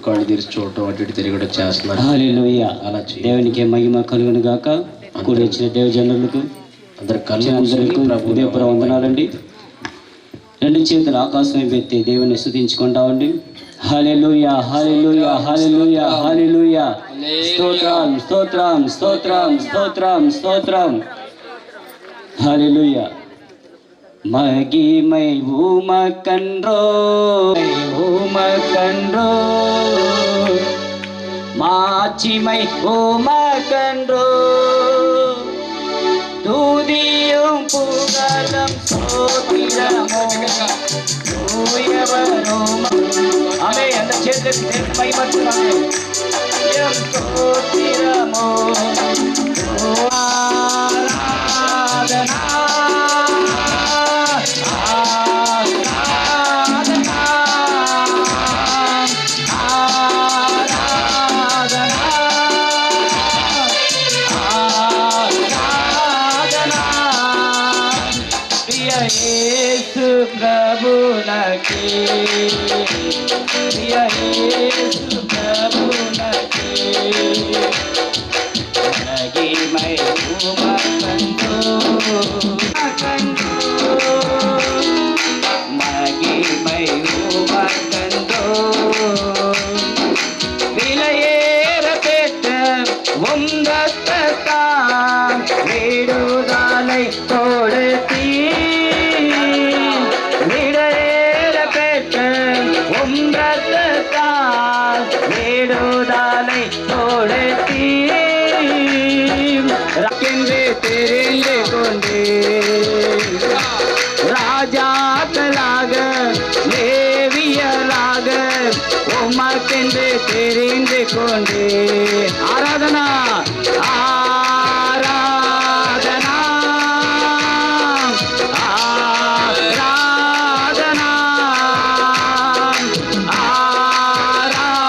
కళ్ళు తెరిచి చూడటం అటు ఇటు తిరగడం చేస్తున్నారు. హల్లెలూయా. అలా దేవునికి మహిమ కలుగును గాక. కూడి వచ్చిన దేవజనులకు అందరికీ ఉదయపుర వందనాలండి. రెండు చేతులు ఆకాశం పెట్టి దేవుని స్తుతించుకుంటామండి. హల్లెలూయా, హల్లెలూయా, హల్లెలూయా, హల్లెలూయా. స్తోత్రం, స్తోత్రం, స్తోత్రం, స్తోత్రం, స్తోత్రం. హల్లెలూయా. மகிமை உமக்கன்றோ, உமக்கன்றோ, மாட்சிமை உமக்கன்றோ, துதியும் புகழும் ஸ்தோத்திரமும் தூயவரும். ஆமே, அந்த சேத்திரத்தை மகிமைப்படுத்துவாங்க. ஸ்தோத்திரமோ ஆராதனா యేసు ప్రభునకి, ప్రియ యేసు ప్రభునకి మహిమై ఉమకందో, మహిమై ఉమకందో. విలయేర పెట్ట உந்தத்தான் விடுதலை கொடுத்தி, விடேற பெற்ற உந்தத்தான் விடுதலை கொடுத்தி, என்று தெரிந்து கொண்டு ராஜாக்களாக லேவியராக உமக்கென்று தெரிந்து கொண்டு ஆராதனா ஆராதனா ஆராதனா ஆராதனா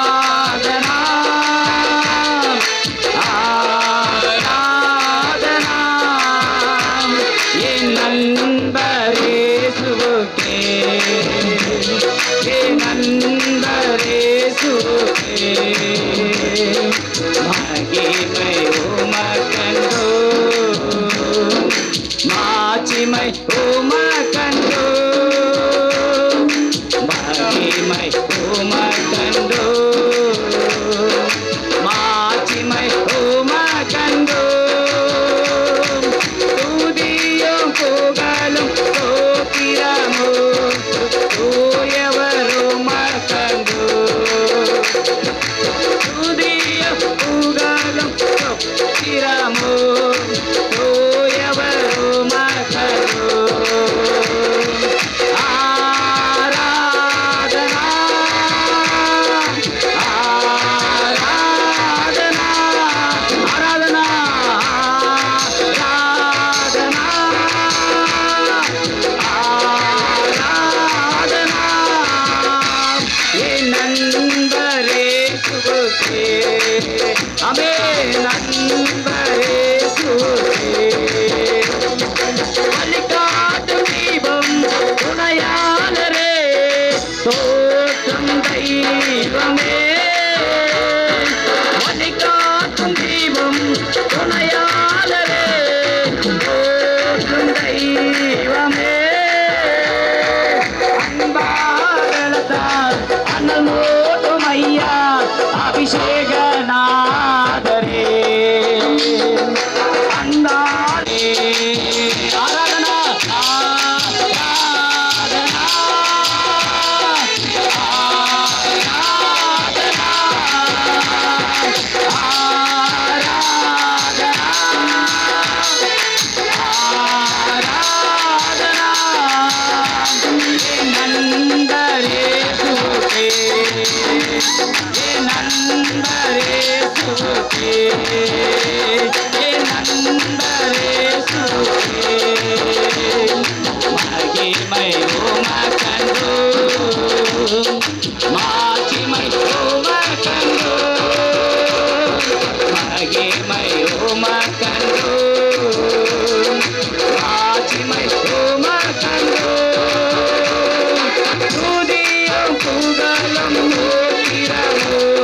ஆராதனா. என் நண்பரே சுகே, என் நண்பரே சுகே மகிமை உமக்கன்றோ, மாட்சிமை உமக்கன்றோ, மகிமை உமக்கன்றோ, மாட்சிமை உமக்கன்றோ. துதியும் புகழும் ஸ்தோத்திரமும் தூயவரும் உமக்கன்றோ, துதியும் புகழும் ஸ்தோத்திரமும் தூயவரும் உமக்கன்றோ. ஆராதனா ஆராதனா ஆராதனா ஆராதனா ஆராதனா. என் நண்பரே சுகே, அமே நண்பரே சுகே, வழிகாட்டும் தீபம் துணையாளரே, தோற்றும் தெய்வமே, வழிகாட்டும் தீபம் துணையாளரே, தோற்றும் தெய்வமே, அன்பாரத்தால் அனல் மூட்டும் ஐயா அபிஷேகநாதரே, அந்தாரே. ஆராதனா ஆராதனா ஆராதனா ஆராதனா. என் நண்பரே சுகே, என் நண்பரே சுகே, என் நண்பரே சுகே மகிமை உமக்கன்றோ, மாட்சிமை உமக்கன்றோ, மகிமை உமக்கன்றோ, மாட்சிமை உமக்கன்றோ. துதியும் புகழும் ஸ்தோத்திரமும்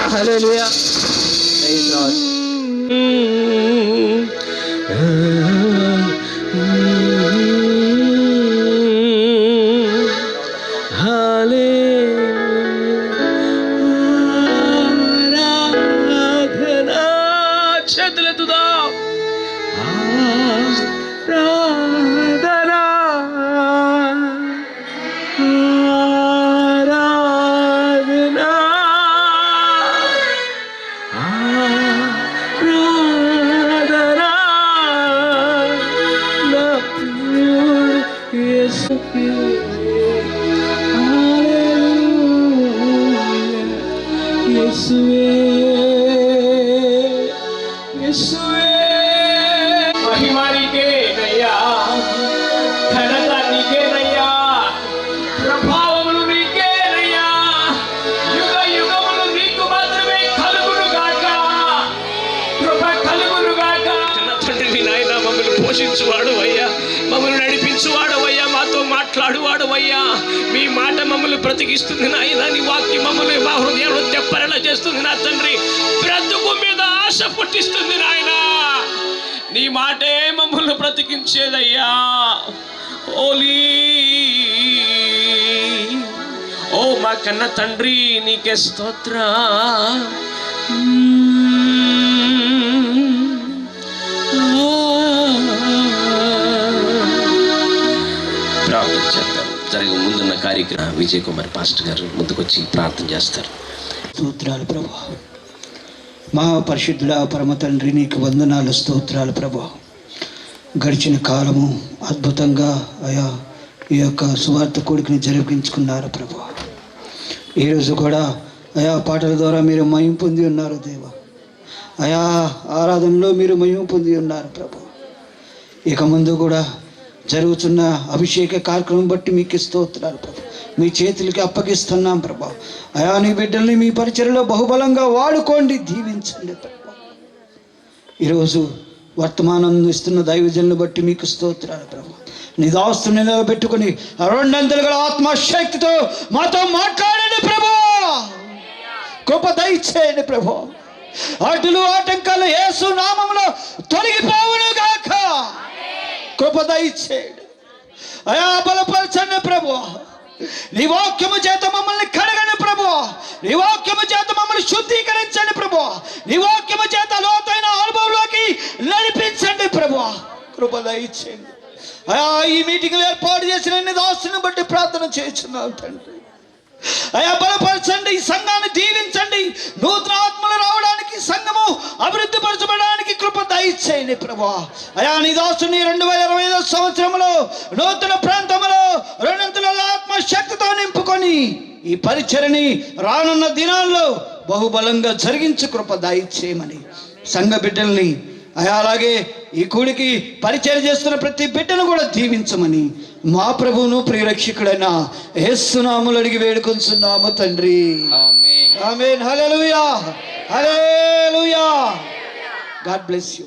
Hallelujah. Praise God. महिमा నీకేనయ్యా, ఘనత నీకేనయ్యా, ప్రభావములు నీకేనయ్యా, యుగ యుగములు నీకు మాత్రమే కలుగును గాక, కృప కలుగును గాక. తండ్రి నాయన మమ్మల్ని పోషించువాడు అయ్యా, మమ్మల్ని నడిపించువాడు అయ్యా, మాతో మాట్లాడువాడు అయ్యా. మీ మాట మమ్మల్ని బ్రతికిస్తుంది నాయన, నీ వాక్యం మమ్మల్ని మా హృదయంలో తెప్పరలా చేస్తుంది నా తండ్రి. బ్రతుకు మీద ఆశ పుట్టిస్తుంది నాయన, నీ మాటే మమ్మల్ని బ్రతికించేదయ్యా. ఓలీ ఓ మా కన్న తండ్రి నీకే స్తోత్ర. ప్రార్థన చేద్దాం. జరిగే ముందున్న కార్యక్రమం విజయ్ కుమార్ పాస్టర్ గారు ముందుకొచ్చి ప్రార్థన చేస్తారు. స్తోత్రాలు ప్రభా, మహాపరిశుద్ధుడా పరమ తండ్రి నీకు వందనాలు, స్తోత్రాలు ప్రభా. గడిచిన కాలము అద్భుతంగా అయా ఈ యొక్క సువార్త కోడికని జరిపించుకున్నారు ప్రభా. ఈరోజు కూడా అయా పాటల ద్వారా మీరు మహిమ పొంది ఉన్నారు దేవా. అయా ఆరాధనలో మీరు మహిమ పొంది ఉన్నారు ప్రభా. ఇక ముందు కూడా జరుగుతున్న అభిషేక కార్యక్రమం బట్టి మీకు స్తోత్రాలు ప్రభా. మీ చేతులకి అప్పగిస్తున్నాం ప్రభా. అయా నీ బిడ్డల్ని మీ పరిచర్యలో బహుబలంగా వాడుకోండి, దీవించండి ప్రభా. ఈరోజు వర్తమానం ఇస్తున్న దైవజనులను బట్టి మీకు స్తోత్రాలు ప్రభా. నీ దాస్తుని నిలబెట్టుకుని రెండంతలు గల ఆత్మశక్తితో మాతో మాట్లాడండి ప్రభా. కృప దయచేయండి ప్రభా. అడ్డులు ఆటంకాలు యేసు నామములో తొలగిపోవును గాక. కృప దయచేయండి అయా. బలపరచండి ప్రభు. నీ వాక్యము చేత మమ్మల్ని కడగండి ప్రభు. నీ వాక్యము చేత మమ్మల్ని శుద్ధీకరించండి ప్రభు. నీ వాక్యము చేత లోతైన అనుభవంలోకి నడిపించండి ప్రభు. కృప దయచేయండి అయా. ఈ మీటింగ్లు ఏర్పాటు చేసిన దాసుని బట్టి ప్రార్థన చేస్తున్నాను తండ్రి. అయా బలపరచండి, ఈ సంఘాన్ని దీవించండి. నూతన ఆత్మలు రావడానికి, సంఘము అభివృద్ధి పరచబడడానికి కృప దయచేయండి ప్రభా. అయా నీ దాసుని 2025 సంవత్సరంలో నూతన ప్రాంతంలో రెండంతుల ఆత్మశక్తితో నింపుకొని ఈ పరిచర్ని రానున్న దినాల్లో బహుబలంగా జరిగించు కృప దయచేయమని సంఘ బిడ్డల్ని అయా, అలాగే ఈ కూడికి పరిచయం చేస్తున్న ప్రతి బిడ్డను కూడా దీవించమని మా ప్రభువును ప్రియరక్షకుడైన యేసు నామములో అడిగి వేడుకొంచున్నాము తండ్రి. Amen. Hallelujah, hallelujah. God bless you.